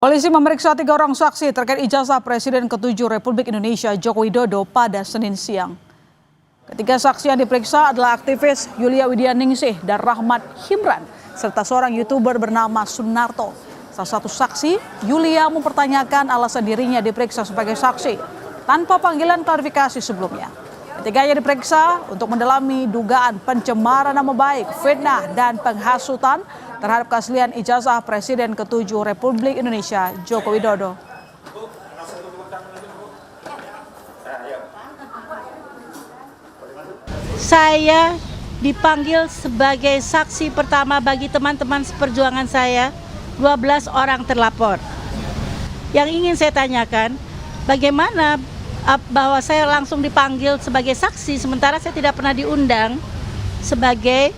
Polisi memeriksa 3 orang saksi terkait ijazah Presiden ke-7 Republik Indonesia Joko Widodo pada Senin siang. Ketiga saksi yang diperiksa adalah aktivis Yulia Widianingsih dan Rahmat Himran, serta seorang YouTuber bernama Sunarto. Salah satu saksi, Yulia, mempertanyakan alasan dirinya diperiksa sebagai saksi tanpa panggilan klarifikasi sebelumnya. Ketiganya diperiksa untuk mendalami dugaan pencemaran nama baik, fitnah, dan penghasutan terhadap keaslian ijazah Presiden ke-7 Republik Indonesia Joko Widodo. Saya dipanggil sebagai saksi pertama bagi teman-teman seperjuangan saya, 12 orang terlapor. Yang ingin saya tanyakan, bagaimana bahwa saya langsung dipanggil sebagai saksi sementara saya tidak pernah diundang sebagai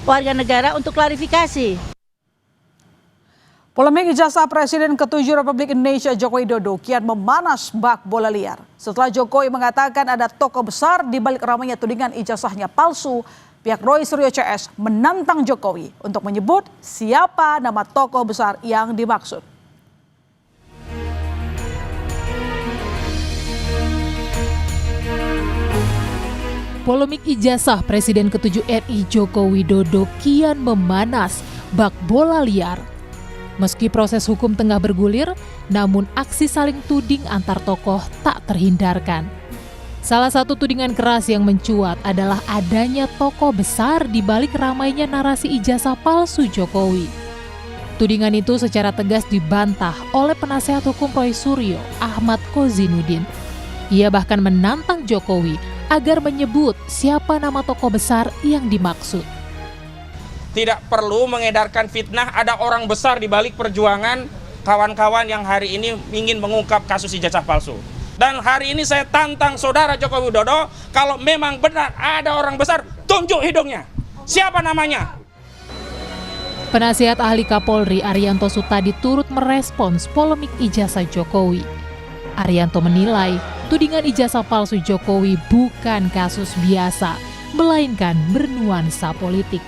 warga negara untuk klarifikasi. Polemik ijazah Presiden ke-7 Republik Indonesia Joko Widodo kian memanas bak bola liar. Setelah Jokowi mengatakan ada tokoh besar di balik ramainya tudingan ijazahnya palsu, pihak Roy Suryo CS menantang Jokowi untuk menyebut siapa nama tokoh besar yang dimaksud. Polemik ijazah Presiden ke-7 RI Joko Widodo kian memanas bak bola liar. Meski proses hukum tengah bergulir, namun aksi saling tuding antar tokoh tak terhindarkan. Salah satu tudingan keras yang mencuat adalah adanya tokoh besar di balik ramainya narasi ijazah palsu Jokowi. Tudingan itu secara tegas dibantah oleh penasehat hukum Roy Suryo, Ahmad Kozinudin. Ia bahkan menantang Jokowi agar menyebut siapa nama tokoh besar yang dimaksud. Tidak perlu mengedarkan fitnah, ada orang besar di balik perjuangan kawan-kawan yang hari ini ingin mengungkap kasus ijazah palsu. Dan hari ini saya tantang saudara Joko Widodo, kalau memang benar ada orang besar, tunjuk hidungnya. Siapa namanya? Penasihat ahli Kapolri Arianto Sutadi turut merespons polemik ijazah Jokowi. Arianto menilai tudingan ijazah palsu Jokowi bukan kasus biasa, melainkan bernuansa politik.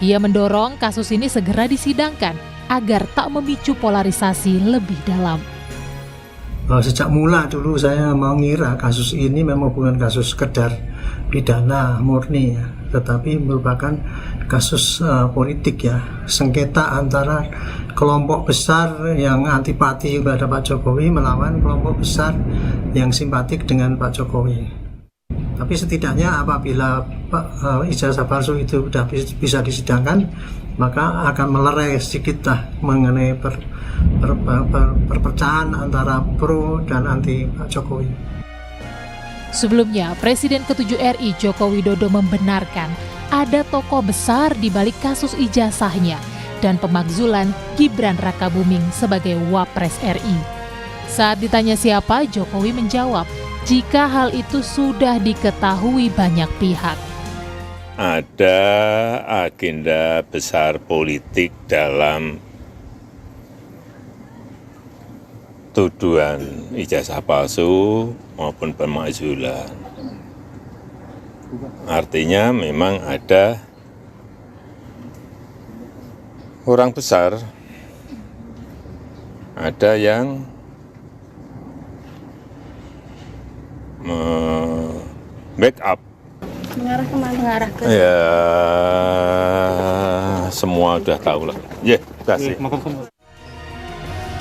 Ia mendorong kasus ini segera disidangkan agar tak memicu polarisasi lebih dalam. Sejak mula dulu saya mengira kasus ini memang bukan kasus sekedar pidana murni, ya, tetapi merupakan kasus politik, ya, sengketa antara kelompok besar yang antipati kepada Pak Jokowi melawan kelompok besar yang simpatik dengan Pak Jokowi. Tapi setidaknya apabila ijazah palsu itu sudah bisa disidangkan, maka akan melerai sedikitlah mengenai perpecahan antara pro dan anti Pak Jokowi. Sebelumnya, Presiden ke-7 RI Joko Widodo membenarkan ada tokoh besar di balik kasus ijazahnya dan pemakzulan Gibran Rakabuming sebagai Wapres RI. Saat ditanya siapa, Jokowi menjawab, jika hal itu sudah diketahui banyak pihak. Ada agenda besar politik dalam tuduhan ijazah palsu maupun pemakzulan. Artinya memang ada orang besar, ada yang backup. Mengarah kemana? Mengarah ke... Ya, semua udah tahu lah. Ya, kasih.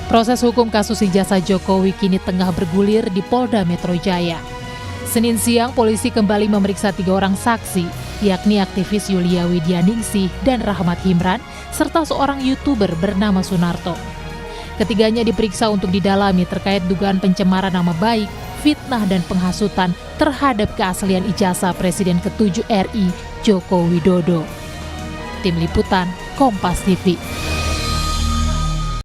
Proses hukum kasus ijazah Jokowi kini tengah bergulir di Polda Metro Jaya. Senin siang, polisi kembali memeriksa 3 orang saksi, yakni aktivis Yulia Widianingsih dan Rahmat Himran, serta seorang YouTuber bernama Sunarto. Ketiganya diperiksa untuk didalami terkait dugaan pencemaran nama baik, fitnah dan penghasutan terhadap keaslian ijazah Presiden ke-7 RI Joko Widodo. Tim Liputan, Kompas TV.